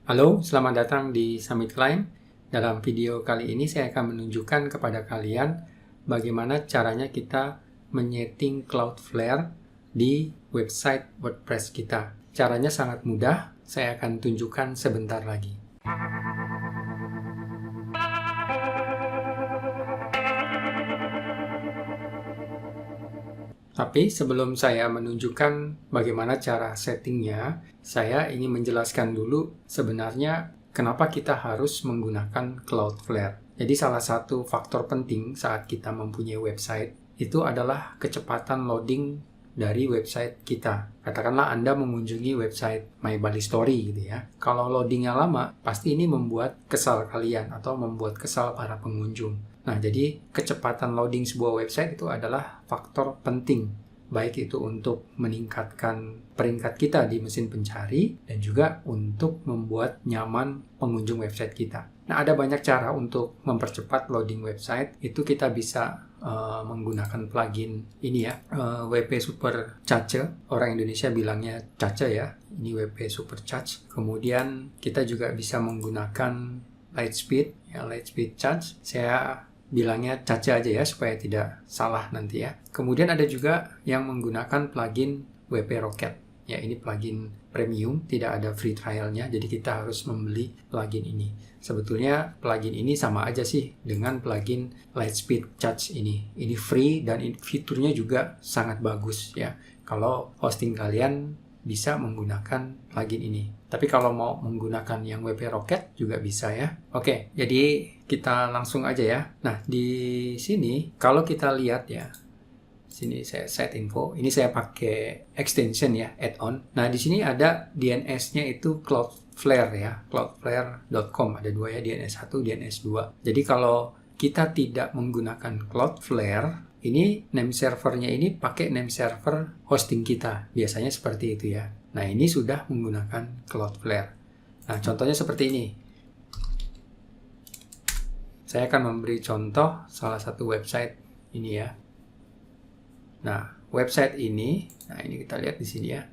Halo, selamat datang di Summit Climb. Dalam video kali ini saya akan menunjukkan kepada kalian bagaimana caranya kita menyeting Cloudflare di website WordPress kita. Caranya sangat mudah, saya akan tunjukkan sebentar lagi. Tapi sebelum saya menunjukkan bagaimana cara settingnya, saya ingin menjelaskan dulu sebenarnya kenapa kita harus menggunakan Cloudflare. Jadi salah satu faktor penting saat kita mempunyai website itu adalah kecepatan loading dari website kita. Katakanlah Anda mengunjungi website My Bali Story gitu ya. Kalau loadingnya lama, pasti ini membuat kesal kalian atau membuat kesal para pengunjung. Nah, jadi kecepatan loading sebuah website itu adalah faktor penting, baik itu untuk meningkatkan peringkat kita di mesin pencari dan juga untuk membuat nyaman pengunjung website kita. Nah, ada banyak cara untuk mempercepat loading website. Itu kita bisa menggunakan plugin ini ya, WP Super Cache. Orang Indonesia bilangnya Cache ya, ini WP Super Cache. Kemudian kita juga bisa menggunakan Lightspeed, ya Lightspeed Cache. Saya bilangnya Cache aja ya supaya tidak salah nanti ya. Kemudian ada juga yang menggunakan plugin WP Rocket. Ya, ini plugin premium, tidak ada free trialnya, jadi kita harus membeli plugin ini. Sebetulnya plugin ini sama aja sih dengan plugin Lightspeed Cache ini. Ini free dan fiturnya juga sangat bagus ya. Kalau hosting kalian bisa menggunakan plugin ini. Tapi kalau mau menggunakan yang WP Rocket juga bisa ya. Oke, jadi kita langsung aja ya. Nah, di sini kalau kita lihat ya, sini saya set info. Ini saya pakai extension ya, add-on. Nah, di sini ada DNS-nya itu Cloudflare ya, cloudflare.com. Ada dua ya, DNS 1, DNS 2. Jadi kalau kita tidak menggunakan Cloudflare, ini name servernya ini pakai name server hosting kita. Biasanya seperti itu ya. Nah, ini sudah menggunakan Cloudflare. Nah, contohnya seperti ini. Saya akan memberi contoh salah satu website ini ya. Nah, website ini, nah ini kita lihat di sini ya.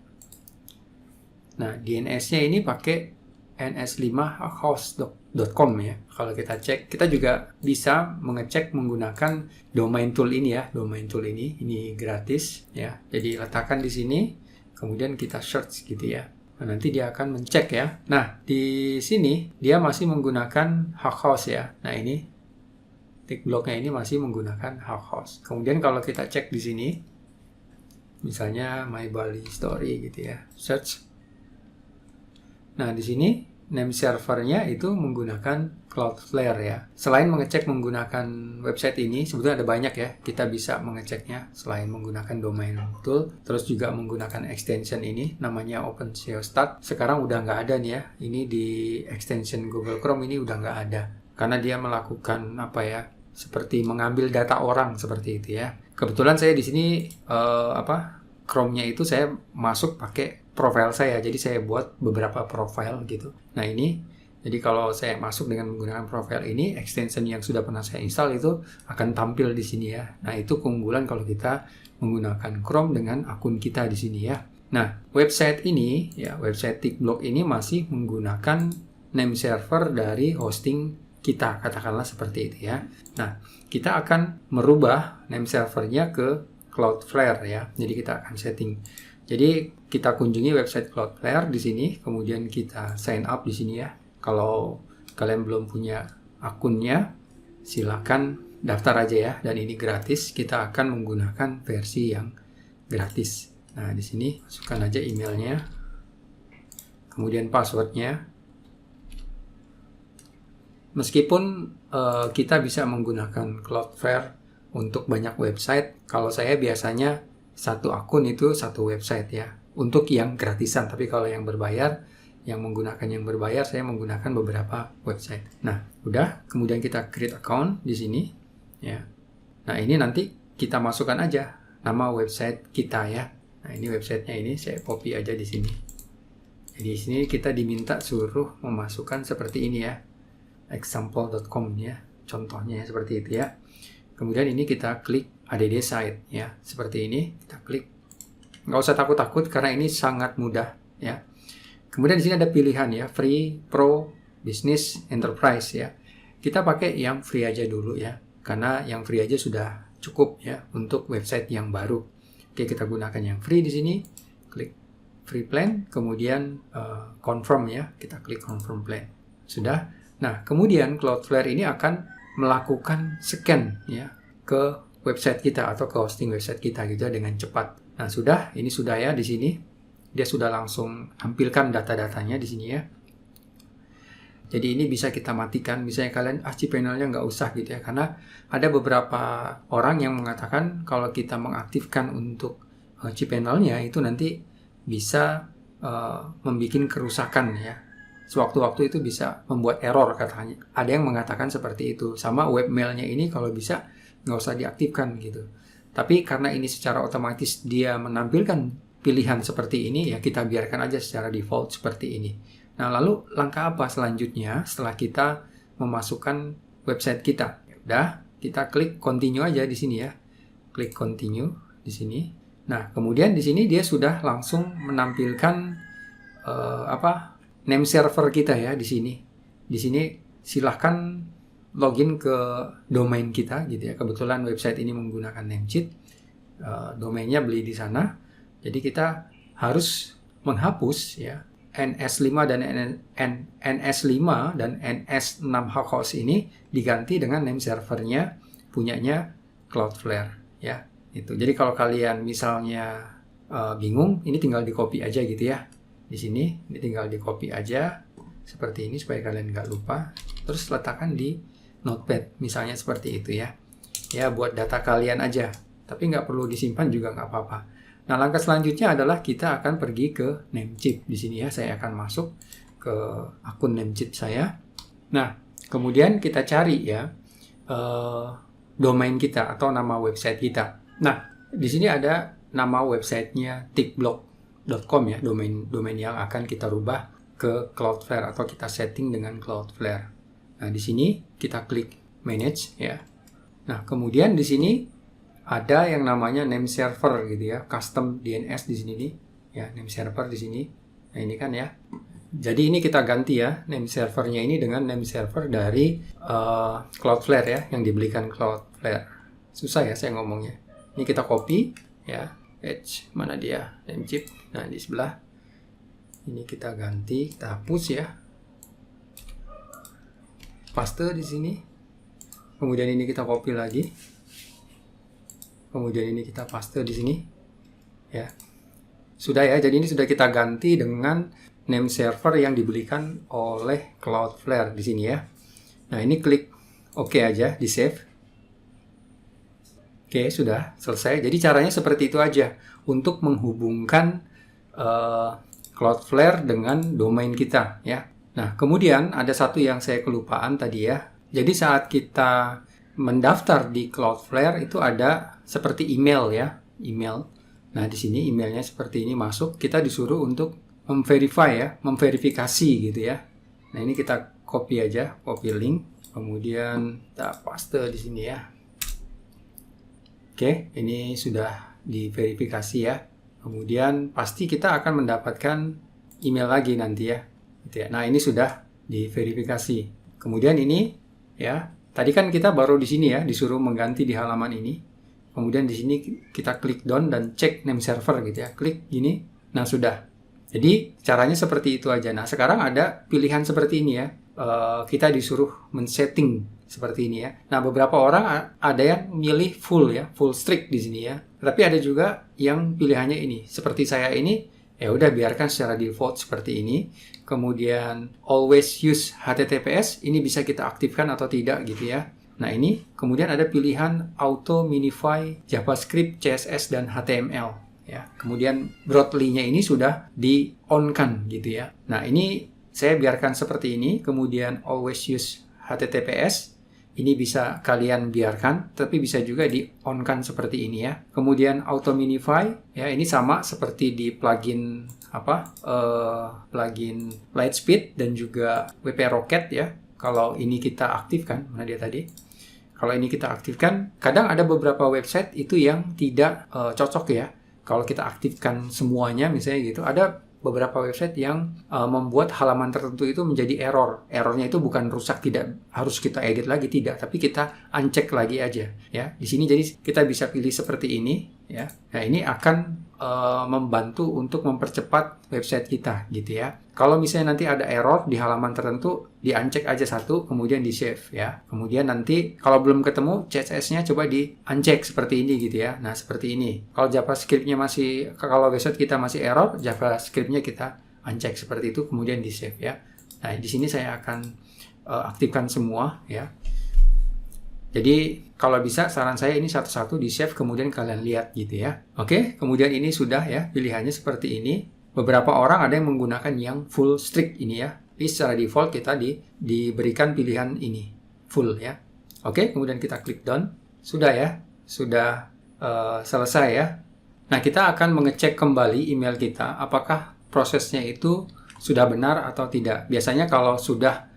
Nah, DNS-nya ini pakai ns5host.com ya. Kalau kita cek, kita juga bisa mengecek menggunakan domain tool ini ya. Domain tool ini gratis ya. Jadi letakkan di sini, kemudian kita search gitu ya. Nah, nanti dia akan mencek ya. Nah, di sini dia masih menggunakan hosthouse ya. Nah, ini tick blocknya ini masih menggunakan hosthouse. Kemudian kalau kita cek di sini, misalnya My Bali Story gitu ya, search. Nah, di sini name servernya itu menggunakan Cloudflare ya. Selain mengecek menggunakan website ini, sebetulnya ada banyak ya. Kita bisa mengeceknya selain menggunakan domain tool, terus juga menggunakan extension ini, namanya OpenSEO Start. Sekarang udah nggak ada nih ya. Ini di extension Google Chrome ini udah nggak ada. Karena dia melakukan apa ya, seperti mengambil data orang seperti itu ya. Kebetulan saya di sini Chrome-nya itu saya masuk pakai profile saya. Jadi saya buat beberapa profile gitu. Nah, ini jadi kalau saya masuk dengan menggunakan profile ini, extension yang sudah pernah saya install itu akan tampil di sini ya. Nah, itu keunggulan kalau kita menggunakan Chrome dengan akun kita di sini ya. Nah, website ini ya, website TickBlock ini masih menggunakan name server dari hosting kita, katakanlah seperti itu ya. Nah, kita akan merubah name servernya ke Cloudflare ya. Jadi kita akan setting. Jadi kita kunjungi website Cloudflare di sini, kemudian kita sign up di sini ya. Kalau kalian belum punya akunnya, silakan daftar aja ya. Dan ini gratis. Kita akan menggunakan versi yang gratis. Nah, di sini masukkan aja emailnya, kemudian passwordnya. Meskipun kita bisa menggunakan Cloudflare untuk banyak website, kalau saya biasanya satu akun itu satu website ya, untuk yang gratisan. Tapi kalau yang berbayar, yang menggunakan yang berbayar, saya menggunakan beberapa website. Nah, udah, kemudian kita create account di sini ya. Nah, ini nanti kita masukkan aja nama website kita ya. Nah, ini websitenya ini saya copy aja di sini. Jadi di sini kita diminta suruh memasukkan seperti ini ya. example.com ya, contohnya ya, seperti itu ya. Kemudian ini kita klik add site ya, seperti ini kita klik. Nggak usah takut-takut karena ini sangat mudah ya. Kemudian di sini ada pilihan ya, free, pro, business, enterprise ya. Kita pakai yang free aja dulu ya, karena yang free aja sudah cukup ya untuk website yang baru. Oke, kita gunakan yang free di sini. Klik free plan, kemudian confirm ya. Kita klik confirm plan. Sudah. Nah, kemudian Cloudflare ini akan melakukan scan ya ke website kita atau ke hosting website kita gitu ya dengan cepat. Nah, ini sudah ya di sini. Dia sudah langsung tampilkan data-datanya di sini ya. Jadi ini bisa kita matikan. Misalnya kalian cPanel-nya nggak usah gitu ya. Karena ada beberapa orang yang mengatakan kalau kita mengaktifkan untuk cPanel-nya itu nanti bisa membuat kerusakan ya. Sewaktu-waktu itu bisa membuat error katanya. Ada yang mengatakan seperti itu. Sama webmail-nya ini kalau bisa nggak usah diaktifkan gitu. Tapi karena ini secara otomatis dia menampilkan pilihan seperti ini, ya kita biarkan aja secara default seperti ini. Nah, lalu langkah apa selanjutnya setelah kita memasukkan website kita? Ya udah, kita klik continue aja di sini ya. Klik continue di sini. Nah, kemudian di sini dia sudah langsung menampilkan name server kita ya di sini. Di sini silahkan login ke domain kita gitu ya. Kebetulan website ini menggunakan Namecheap. Domainnya beli di sana. Jadi kita harus menghapus ya NS5 dan NS5 dan NS6 host ini diganti dengan name servernya punyanya Cloudflare ya. Itu. Jadi kalau kalian misalnya bingung, ini tinggal di copy aja gitu ya. Di sini ini tinggal di copy aja seperti ini supaya kalian nggak lupa. Terus letakkan di Notepad misalnya seperti itu ya. Ya buat data kalian aja. Tapi nggak perlu disimpan juga nggak apa-apa. Nah, langkah selanjutnya adalah kita akan pergi ke Namecheap. Di sini ya, saya akan masuk ke akun Namecheap saya. Nah, kemudian kita cari ya domain kita atau nama website kita. Nah, di sini ada nama websitenya tickblock.com ya, domain yang akan kita rubah ke Cloudflare atau kita setting dengan Cloudflare. Nah, di sini kita klik manage ya. Nah, kemudian di sini ada yang namanya name server gitu ya, custom DNS di sini nih, ya name server di sini. Nah ini kan ya. Jadi ini kita ganti ya name servernya ini dengan name server dari Cloudflare ya, yang dibelikan Cloudflare. Susah ya saya ngomongnya. Ini kita copy ya, mana dia Namecheap. Nah di sebelah ini kita ganti, kita hapus ya. Paste di sini. Kemudian ini kita copy lagi. Kemudian ini kita paste di sini. Ya. Sudah ya, jadi ini sudah kita ganti dengan name server yang dibelikan oleh Cloudflare di sini ya. Nah, ini klik OK aja, di save. Oke, sudah selesai. Jadi caranya seperti itu aja untuk menghubungkan Cloudflare dengan domain kita ya. Nah, kemudian ada satu yang saya kelupaan tadi ya. Jadi saat kita mendaftar di Cloudflare itu ada seperti email ya, email. Nah, di sini emailnya seperti ini masuk, kita disuruh untuk memverifikasi gitu ya. Nah, ini kita copy aja, copy link, kemudian kita paste di sini ya. Oke, ini sudah diverifikasi ya. Kemudian pasti kita akan mendapatkan email lagi nanti ya. Gitu ya. Nah, ini sudah diverifikasi. Kemudian ini ya, tadi kan kita baru di sini ya, disuruh mengganti di halaman ini. Kemudian di sini kita klik down dan cek name server gitu ya. Klik gini. Nah, sudah. Jadi caranya seperti itu aja. Nah, sekarang ada pilihan seperti ini ya. Kita disuruh men-setting seperti ini ya. Nah, beberapa orang ada yang milih full ya, full strict di sini ya. Tapi ada juga yang pilihannya ini. Seperti saya ini, ya udah biarkan secara default seperti ini. Kemudian always use HTTPS, ini bisa kita aktifkan atau tidak gitu ya. Nah, ini kemudian ada pilihan auto minify JavaScript, CSS dan HTML ya. Kemudian Broadly-nya ini sudah di-on-kan gitu ya. Nah, ini saya biarkan seperti ini. Kemudian always use HTTPS, ini bisa kalian biarkan, tapi bisa juga di-on-kan seperti ini ya. Kemudian auto minify ya, ini sama seperti di plugin plugin Lightspeed dan juga WP Rocket ya. Kalau ini kita aktifkan, mana dia tadi? Kalau ini kita aktifkan, kadang ada beberapa website itu yang tidak cocok ya. Kalau kita aktifkan semuanya misalnya gitu, ada beberapa website yang membuat halaman tertentu itu menjadi error. Errornya itu bukan rusak, tidak harus kita edit lagi, tidak, tapi kita uncheck lagi aja ya. Di sini jadi kita bisa pilih seperti ini ya. Nah, ini akan membantu untuk mempercepat website kita gitu ya. Kalau misalnya nanti ada error di halaman tertentu, di-uncheck aja satu, kemudian di-save ya. Kemudian nanti kalau belum ketemu CSS-nya coba di-uncheck seperti ini gitu ya. Nah, seperti ini. Kalau JavaScript-nya kalau website kita masih error, JavaScript-nya kita uncheck seperti itu, kemudian di-save ya. Nah, di sini saya akan aktifkan semua ya. Jadi kalau bisa saran saya ini satu-satu di save kemudian kalian lihat gitu ya. Oke, kemudian ini sudah ya, pilihannya seperti ini. Beberapa orang ada yang menggunakan yang full strict ini ya. Jadi secara default kita diberikan pilihan ini full ya. Oke, kemudian kita klik done. Sudah ya, sudah selesai ya. Nah, kita akan mengecek kembali email kita apakah prosesnya itu sudah benar atau tidak. Biasanya kalau sudah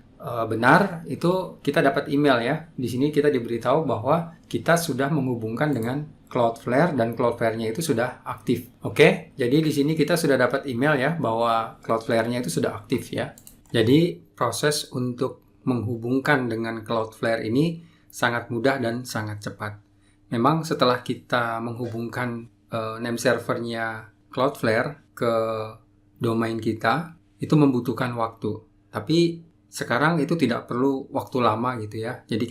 benar itu kita dapat email ya. Di sini kita diberitahu bahwa kita sudah menghubungkan dengan Cloudflare dan Cloudflare-nya itu sudah aktif. Oke, jadi di sini kita sudah dapat email ya bahwa Cloudflare-nya itu sudah aktif ya. Jadi proses untuk menghubungkan dengan Cloudflare ini sangat mudah dan sangat cepat. Memang setelah kita menghubungkan name servernya Cloudflare ke domain kita itu membutuhkan waktu. Tapi sekarang itu tidak perlu waktu lama gitu ya. Jadi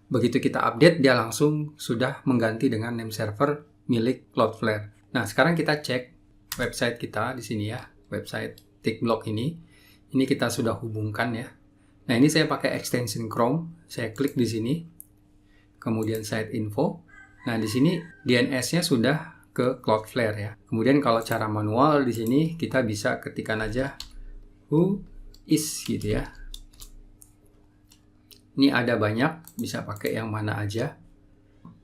begitu kita update, dia langsung sudah mengganti dengan name server milik Cloudflare. Nah, sekarang kita cek website kita di sini ya. Website TickBlock ini. Ini kita sudah hubungkan ya. Nah, ini saya pakai extension Chrome. Saya klik di sini. Kemudian site info. Nah, di sini DNS-nya sudah ke Cloudflare ya. Kemudian kalau cara manual di sini kita bisa ketikkan aja who is gitu ya. Ini ada banyak, bisa pakai yang mana aja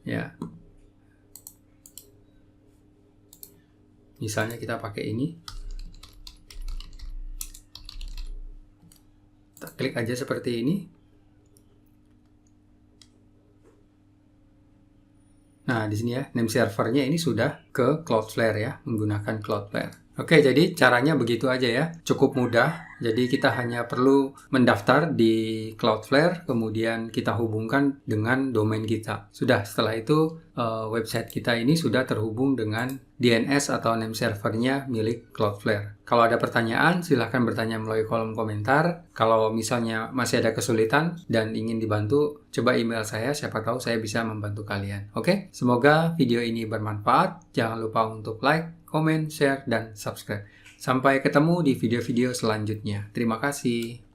ya. Misalnya kita pakai ini. Kita klik aja seperti ini. Nah, di sini ya, name servernya ini sudah ke Cloudflare ya, menggunakan Cloudflare. Oke, jadi caranya begitu aja ya, cukup mudah. Jadi kita hanya perlu mendaftar di Cloudflare, kemudian kita hubungkan dengan domain kita. Sudah, setelah itu website kita ini sudah terhubung dengan DNS atau name servernya milik Cloudflare. Kalau ada pertanyaan, silahkan bertanya melalui kolom komentar. Kalau misalnya masih ada kesulitan dan ingin dibantu, coba email saya, siapa tahu saya bisa membantu kalian. Oke, semoga video ini bermanfaat. Jangan lupa untuk like, komen, share, dan subscribe. Sampai ketemu di video-video selanjutnya. Terima kasih.